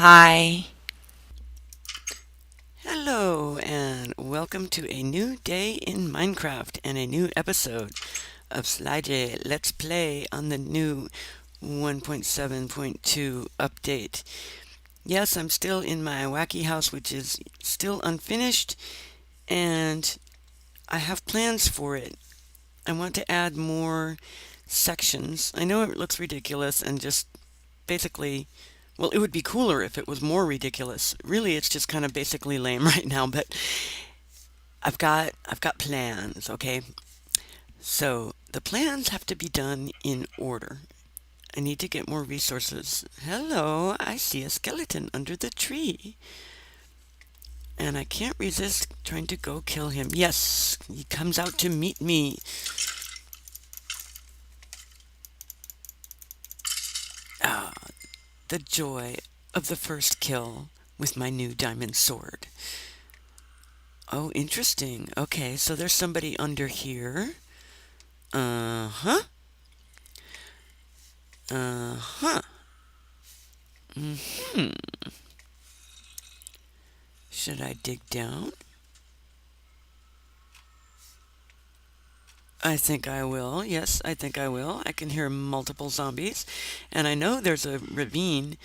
Hi. Hello, and welcome to a new day in Minecraft and a new episode of Slide Let's Play on the new 1.7.2 update. Yes, I'm still in my wacky house, which is still unfinished, and I have plans for it. I want to add more sections. I know it looks ridiculous and just basically, well, it would be cooler if it was more ridiculous. Really, it's just kind of basically lame right now, but I've got plans, okay? So the plans have to be done in order. I need to get more resources. Hello, I see a skeleton under the tree. And I can't resist trying to go kill him. Yes, he comes out to meet me. Ah, the joy of the first kill with my new diamond sword. Oh, interesting. Okay, so there's somebody under here. Uh-huh. Uh-huh. Hmm. Should I dig down? I think I will. Yes, I think I will. I can hear multiple zombies. And I know there's a ravine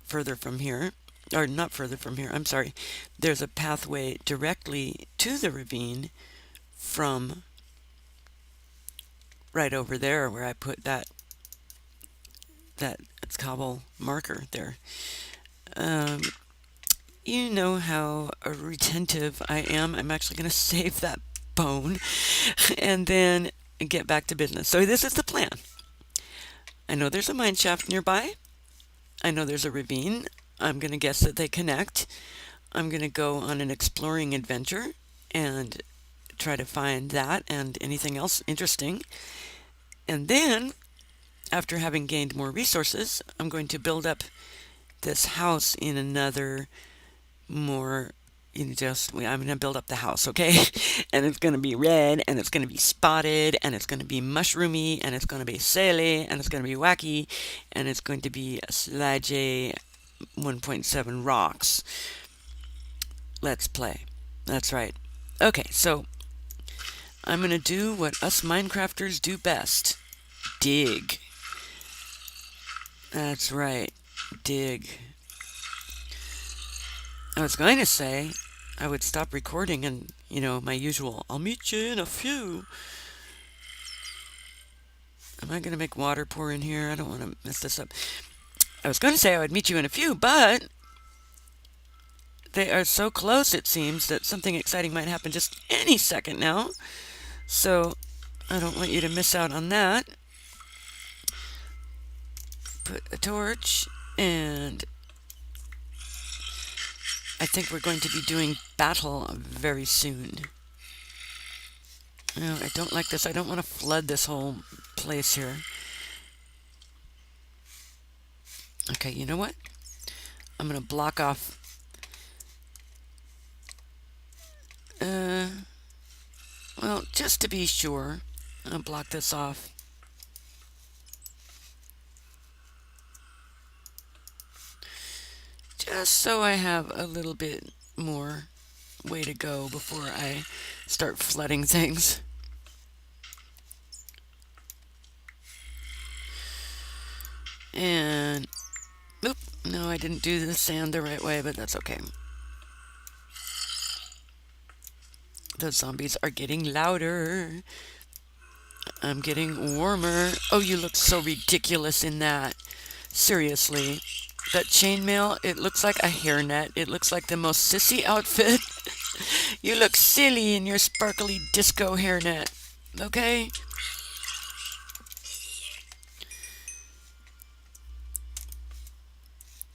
further from here. Or not further from here, I'm sorry. There's a pathway directly to the ravine from right over there where I put that it's cobble marker there. Um, you know how retentive I am. I'm actually going to save that bone and then get back to business. So this is the plan. I know there's a mine shaft nearby. I know there's a ravine. I'm going to guess that they connect. I'm going to go on an exploring adventure and try to find that and anything else interesting. And then, after having gained more resources, I'm going to build up this house in another more I'm going to build up the house, okay? And it's going to be red, and it's going to be spotted, and it's going to be mushroomy, and it's going to be silly, and it's going to be wacky, and it's going to be a Slide 1.7 rocks. Let's play. That's right. Okay, so I'm going to do what us Minecrafters do best. Dig. That's right. Dig. I was going to say I would stop recording and, my usual, I'll meet you in a few. Am I going to make water pour in here? I don't want to mess this up. I was going to say I would meet you in a few, but they are so close, it seems, that something exciting might happen just any second now. So I don't want you to miss out on that. Put a torch, and I think we're going to be doing battle very soon. No, I don't like this. I don't want to flood this whole place here. Okay, you know what? I'm going to block off. Well, just to be sure, I'll block this off. Just so I have a little bit more way to go before I start flooding things. And, oop, no, I didn't do the sand the right way, but that's okay. The zombies are getting louder. I'm getting warmer. Oh, you look so ridiculous in that. Seriously. That chainmail, it looks like a hairnet. It looks like the most sissy outfit. You look silly in your sparkly disco hairnet. Okay?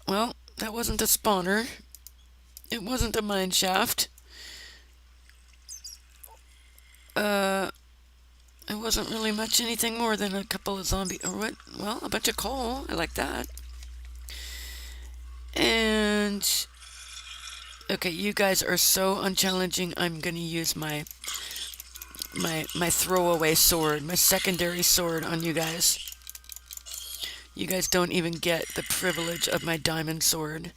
Well, that wasn't a spawner. It wasn't a mine shaft. It wasn't really much anything more than a couple of zombie, or what? Well, a bunch of coal. I like that. And okay, you guys are so unchallenging. I'm gonna use my throwaway sword, my secondary sword on you guys. You guys don't even get the privilege of my diamond sword.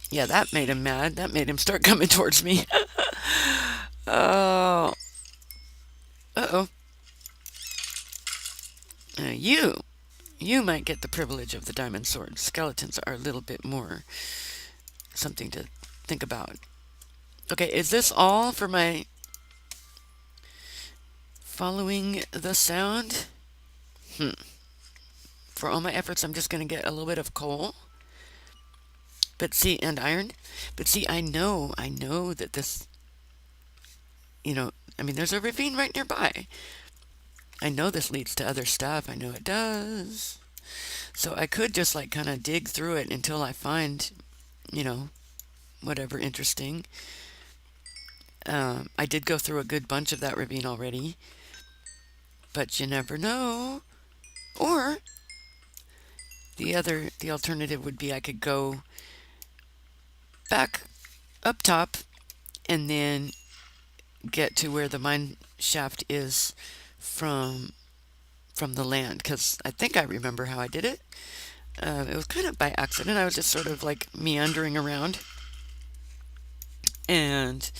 Yeah, that made him mad. That made him start coming towards me. Oh. Uh-oh. You might get the privilege of the diamond sword. Skeletons are a little bit more something to think about. Okay, is this all for my following the sound? For all my efforts, I'm just going to get a little bit of coal. But see, and iron. But see, I know that this, I mean, there's a ravine right nearby. I know this leads to other stuff. I know it does. So I could just like kind of dig through it until I find, you know, whatever interesting. I did go through a good bunch of that ravine already, but you never know. Or the alternative would be I could go back up top and then get to where the mine shaft is from the land, because I think I remember how I did it. It was kind of by accident. I was just sort of like meandering around and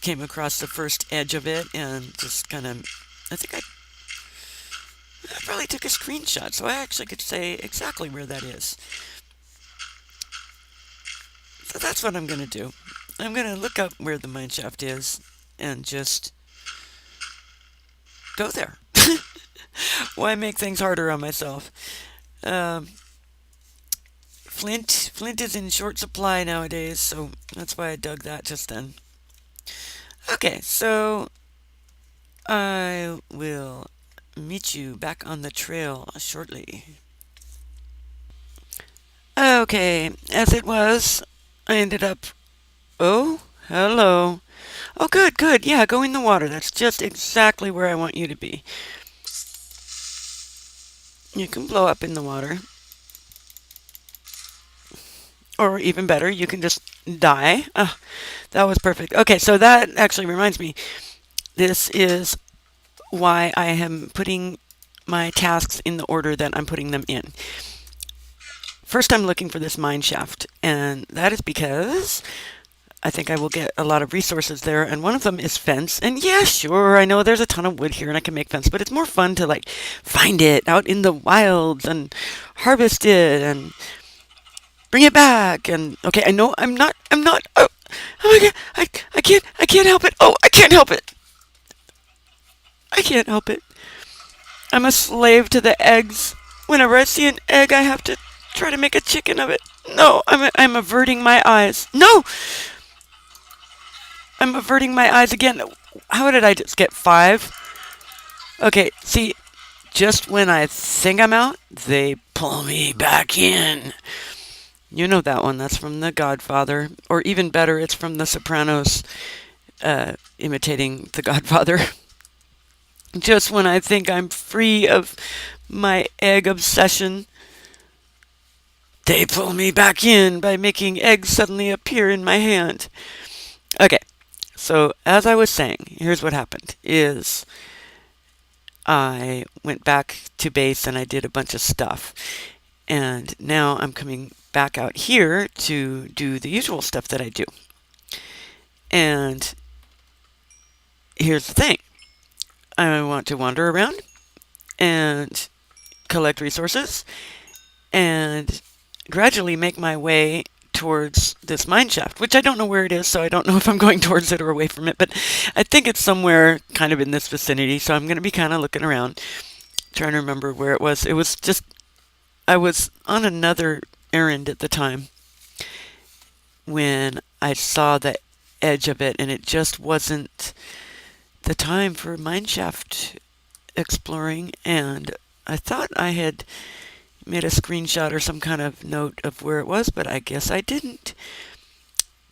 came across the first edge of it and just kind of, I think I probably took a screenshot, so I actually could say exactly where that is. So that's what I'm going to do. I'm going to look up where the mine shaft is and just go there. Why make things harder on myself? Um, Flint is in short supply nowadays, so that's why I dug that just then. Okay, so I will meet you back on the trail shortly. Okay, as it was, I ended up. Oh, hello. Oh, good, good. Yeah, go in the water. That's just exactly where I want you to be. You can blow up in the water. Or even better, you can just die. Oh, that was perfect. Okay, so that actually reminds me. This is why I am putting my tasks in the order that I'm putting them in. First, I'm looking for this mine shaft, and that is because I think I will get a lot of resources there, and one of them is fence. And yeah, sure, I know there's a ton of wood here and I can make fence, but it's more fun to like find it out in the wilds and harvest it and bring it back. And okay, I know I'm not oh my god, I can't help it. Oh, I can't help it. I can't help it. I'm a slave to the eggs. Whenever I see an egg, I have to try to make a chicken of it. No, I'm averting my eyes. No! I'm averting my eyes again. How did I just get 5? Okay, see, just when I think I'm out, they pull me back in. You know that one. That's from The Godfather. Or even better, it's from The Sopranos, imitating The Godfather. Just when I think I'm free of my egg obsession, they pull me back in by making eggs suddenly appear in my hand. Okay, so as I was saying, here's what happened, is I went back to base and I did a bunch of stuff. And now I'm coming back out here to do the usual stuff that I do. And here's the thing. I want to wander around and collect resources and gradually make my way towards this mine shaft, which I don't know where it is, so I don't know if I'm going towards it or away from it, but I think it's somewhere kind of in this vicinity, so I'm going to be kind of looking around, trying to remember where it was. It was just, I was on another errand at the time when I saw the edge of it, and it just wasn't the time for mineshaft exploring, and I thought I had made a screenshot or some kind of note of where it was, but I guess I didn't,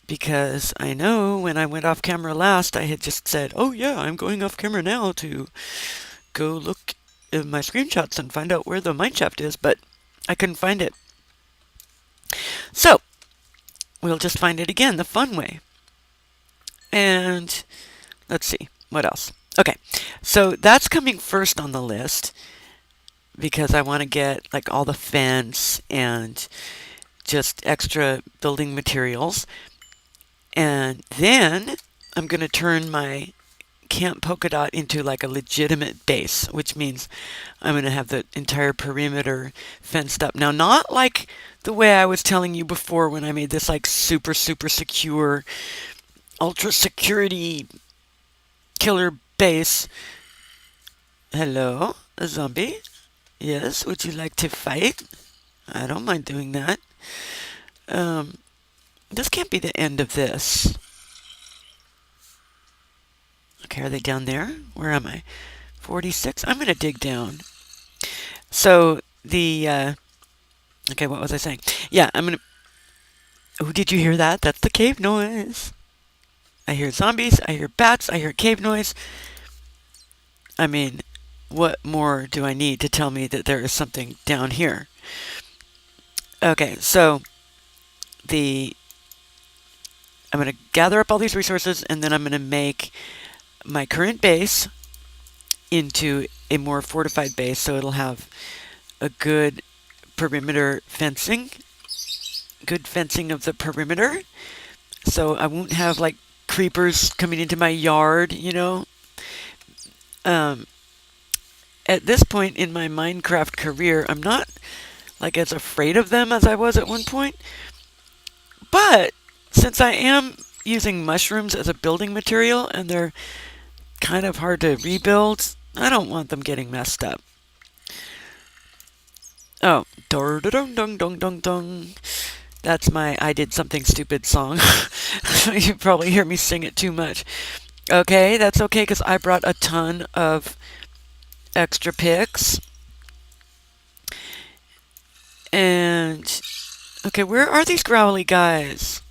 because I know when I went off camera last, I had just said, oh yeah, I'm going off camera now to go look at my screenshots and find out where the mineshaft is, but I couldn't find it. So we'll just find it again the fun way. And let's see, what else? Okay, so that's coming first on the list because I want to get like all the fence and just extra building materials. And then I'm going to turn my Camp Polka Dot into like a legitimate base, which means I'm going to have the entire perimeter fenced up. Now, not like the way I was telling you before when I made this like super, super secure, ultra security killer base. Hello, a zombie? Yes, would you like to fight? I don't mind doing that. Um, this can't be the end of this. Okay, are they down there? Where am I? 46? I'm going to dig down. So, okay, what was I saying? Yeah, I'm going to... Oh, did you hear that? That's the cave noise. I hear zombies, I hear bats, I hear cave noise. I mean, what more do I need to tell me that there is something down here? Okay, so I'm going to gather up all these resources, and then I'm going to make my current base into a more fortified base, so it'll have a good perimeter fencing, good fencing of the perimeter, so I won't have like creepers coming into my yard, you know. Um, at this point in my Minecraft career, I'm not like as afraid of them as I was at one point, but since I am using mushrooms as a building material and they're kind of hard to rebuild, I don't want them getting messed up. Oh, dong dong dong dong dong. That's my I Did Something Stupid song. You probably hear me sing it too much. Okay, that's okay because I brought a ton of extra picks. And, okay, where are these growly guys?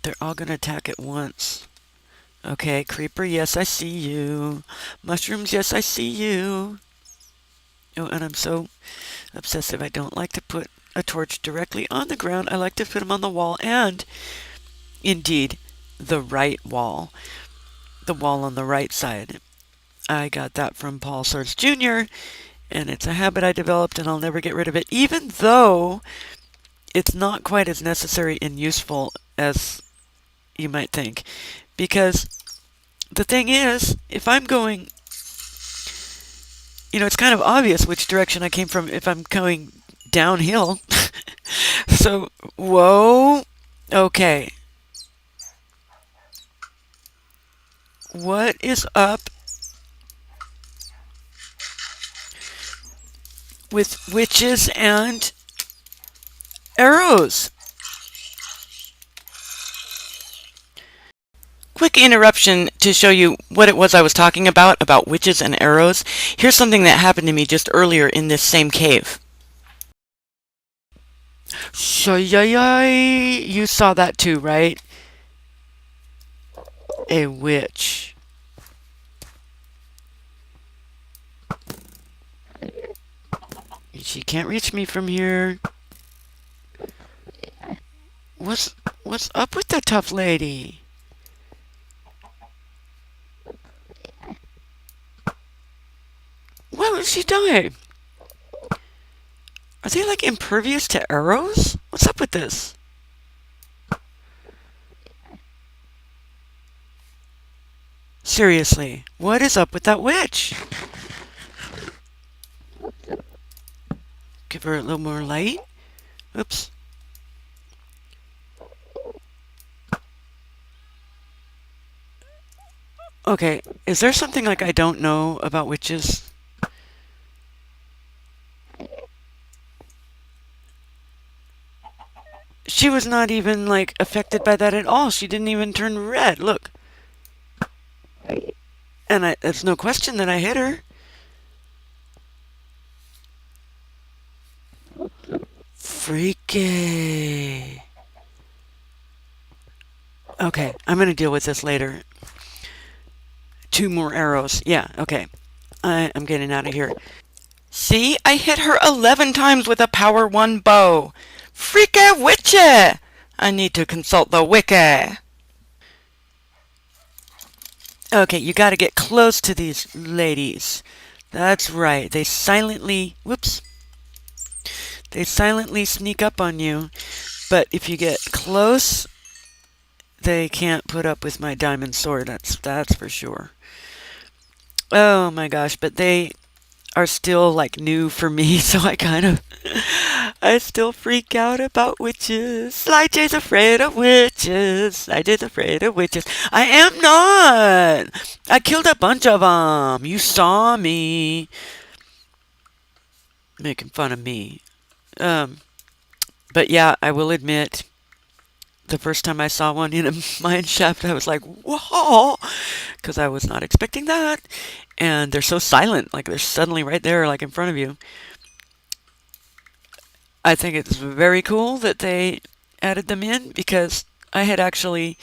They're all going to attack at once. Okay, creeper, yes, I see you. Mushrooms, yes, I see you. Oh, and I'm so obsessive. I don't like to put a torch directly on the ground. I like to put them on the wall and, indeed, the right wall. The wall on the right side. I got that from Paul Swords Jr., and it's a habit I developed, and I'll never get rid of it, even though it's not quite as necessary and useful as you might think. Because the thing is, if I'm going, you know, it's kind of obvious which direction I came from if I'm going downhill. So, whoa. Okay. What is up with witches and arrows? Quick interruption to show you what it was I was talking about witches and arrows. Here's something that happened to me just earlier in this same cave. You saw that too, right? A witch. She can't reach me from here. What's up with that tough lady? Why would she die? Are they like impervious to arrows? What's up with this? Seriously, what is up with that witch? Give her a little more light. Oops. Okay, is there something like I don't know about witches? She was not even like affected by that at all. She didn't even turn red. Look. And there's no question that I hit her. Freaky. Okay, I'm going to deal with this later. 2 more arrows. Yeah, okay. I'm getting out of here. See? I hit her 11 times with a power 1 bow. Freaky witchy! I need to consult the wiki. Okay, you gotta get close to these ladies. That's right. They silently sneak up on you, but if you get close, they can't put up with my diamond sword. That's for sure. Oh my gosh, but they are still like new for me, so I still freak out about witches. Sly J's afraid of witches. Sly J's afraid of witches. I am not. I killed a bunch of them. You saw me making fun of me. Um, but yeah, I will admit, the first time I saw one in a mine shaft, I was like, whoa, because I was not expecting that. And they're so silent, like they're suddenly right there, like in front of you. I think it's very cool that they added them in because I had actually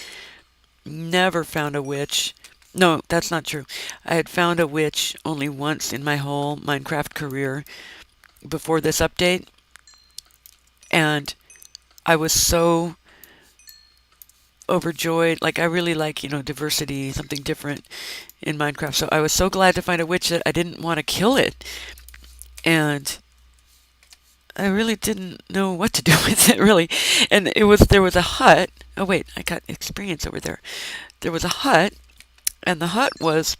never found a witch. No, that's not true. I had found a witch only once in my whole Minecraft career before this update. And I was so overjoyed. Like, I really like, diversity, something different in Minecraft. So I was so glad to find a witch that I didn't want to kill it. And I really didn't know what to do with it, really. And there was a hut. Oh, wait, I got experience over there. There was a hut, and the hut was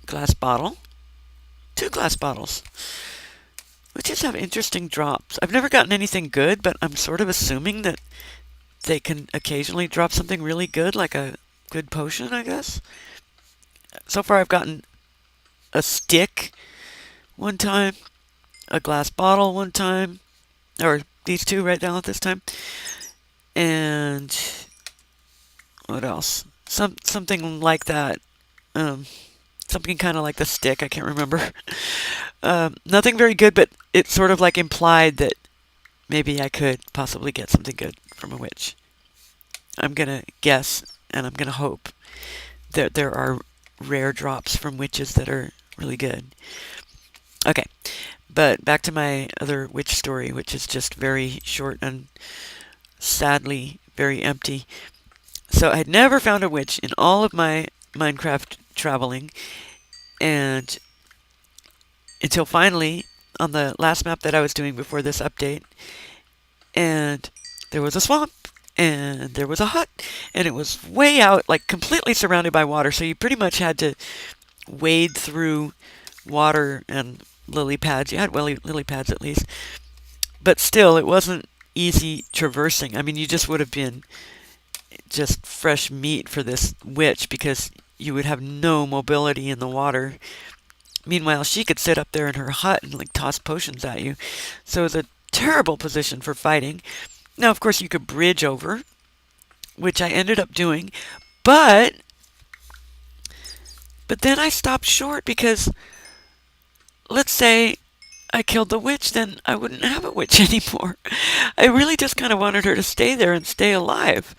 glass bottle, 2 glass bottles. Witches have interesting drops. I've never gotten anything good, but I'm sort of assuming that they can occasionally drop something really good, like a good potion, I guess. So far, I've gotten a stick one time, a glass bottle one time, or these two right now at this time, and what else? Something like that. Something kind of like the stick. I can't remember. Nothing very good, but it sort of like implied that maybe I could possibly get something good from a witch. I'm gonna guess, and I'm gonna hope that there are rare drops from witches that are really good. Okay, but back to my other witch story, which is just very short and sadly very empty. So I'd never found a witch in all of my Minecraft traveling, and until finally on the last map that I was doing before this update, and there was a swamp, and there was a hut, and it was way out, like completely surrounded by water, so you pretty much had to wade through water and lily pads. You had lily pads at least, but still, it wasn't easy traversing. I mean, you just would have been just fresh meat for this witch because you would have no mobility in the water. Meanwhile, she could sit up there in her hut and like toss potions at you. So it was a terrible position for fighting. Now, of course, you could bridge over, which I ended up doing, but then I stopped short because let's say I killed the witch, then I wouldn't have a witch anymore. I really just kind of wanted her to stay there and stay alive.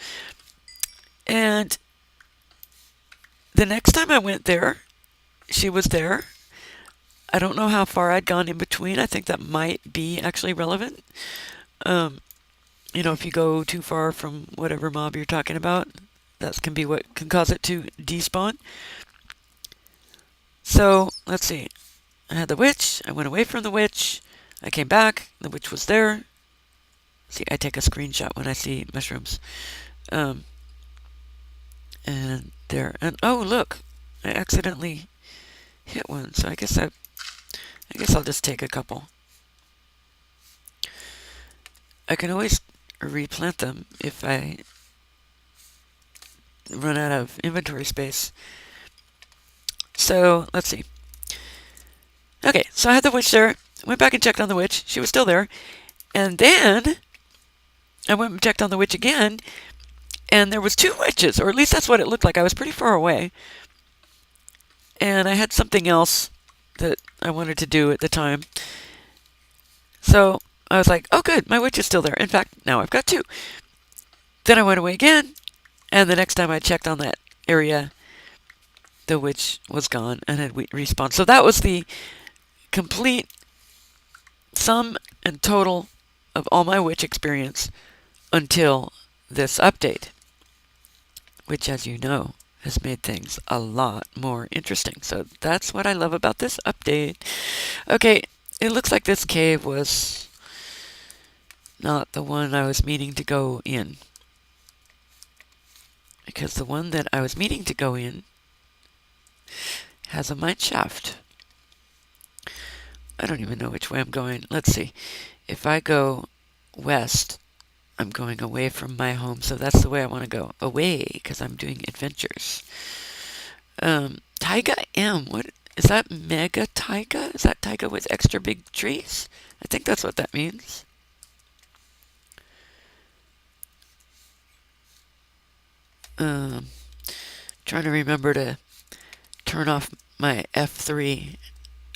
And the next time I went there, she was there. I don't know how far I'd gone in between. I think that might be actually relevant. If you go too far from whatever mob you're talking about, that can be what can cause it to despawn. So, let's see. I had the witch. I went away from the witch. I came back. The witch was there. See, I take a screenshot when I see mushrooms. And there. And oh, look. I accidentally hit one. So I guess I'll just take a couple. I can always replant them if I run out of inventory space. So, let's see. Okay, so I had the witch there. Went back and checked on the witch. She was still there. And then I went and checked on the witch again, and there was 2 witches, or at least that's what it looked like. I was pretty far away. And I had something else that I wanted to do at the time. So I was like, oh good, my witch is still there. In fact, now I've got 2. Then I went away again, and the next time I checked on that area, the witch was gone and had respawned. So that was the complete sum and total of all my witch experience until this update, which, as you know, has made things a lot more interesting. So that's what I love about this update. Okay, it looks like this cave was not the one I was meaning to go in. Because the one that I was meaning to go in has a mineshaft. I don't even know which way I'm going. Let's see. If I go west, I'm going away from my home, so that's the way I want to go. Away, because I'm doing adventures. Taiga M. What is that? Mega taiga? Is that taiga with extra big trees? I think that's what that means. Trying to remember to turn off my F3.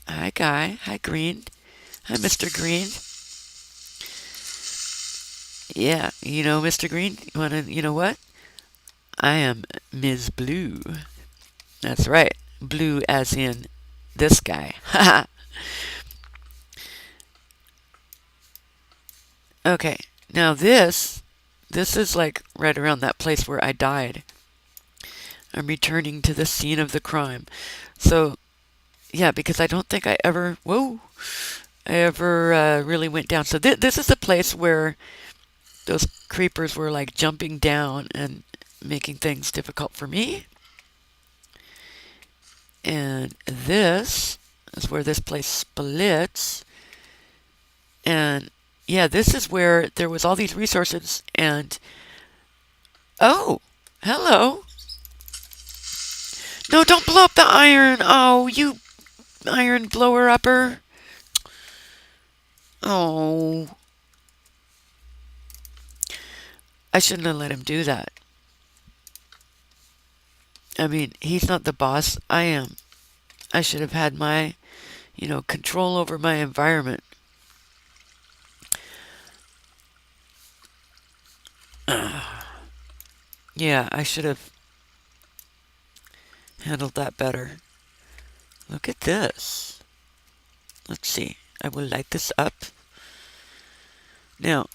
Hi, Guy. Hi, Green. Hi, Mr. Green. Yeah, you know, Mr. Green, you know what? I am Ms. Blue. That's right. Blue as in this guy. Haha. Okay, now this is like right around that place where I died. I'm returning to the scene of the crime. So, yeah, because I don't think I ever, really went down. So this is a place where those creepers were like jumping down and making things difficult for me. And this is where this place splits. And yeah, this is where there was all these resources and oh, hello. No, don't blow up the iron. Oh, you iron blower upper. Oh. I shouldn't have let him do that. I mean, he's not the boss. I am. I should have had my, control over my environment. Yeah, I should have handled that better. Look at this. Let's see. I will light this up. Now,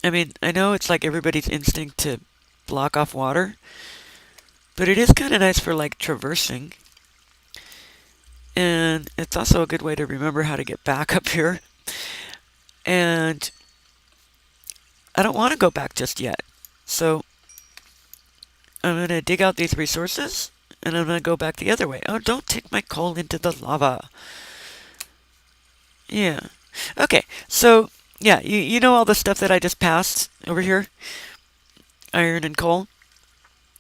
I mean, I know it's like everybody's instinct to block off water, but it is kind of nice for like traversing. And it's also a good way to remember how to get back up here. And I don't want to go back just yet. So I'm going to dig out these resources and I'm going to go back the other way. Oh, don't take my coal into the lava. Yeah. Okay, so yeah, you know all the stuff that I just passed over here? Iron and coal?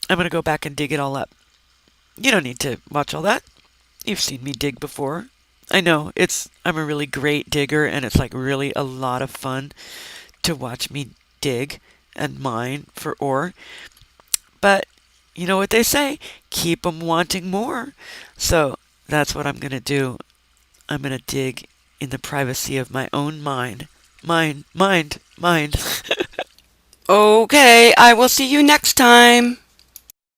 I'm going to go back and dig it all up. You don't need to watch all that. You've seen me dig before. I know, I'm a really great digger, and it's like really a lot of fun to watch me dig and mine for ore. But you know what they say, keep 'em wanting more. So that's what I'm going to do. I'm going to dig in the privacy of my own mind. Mind. Okay, I will see you next time.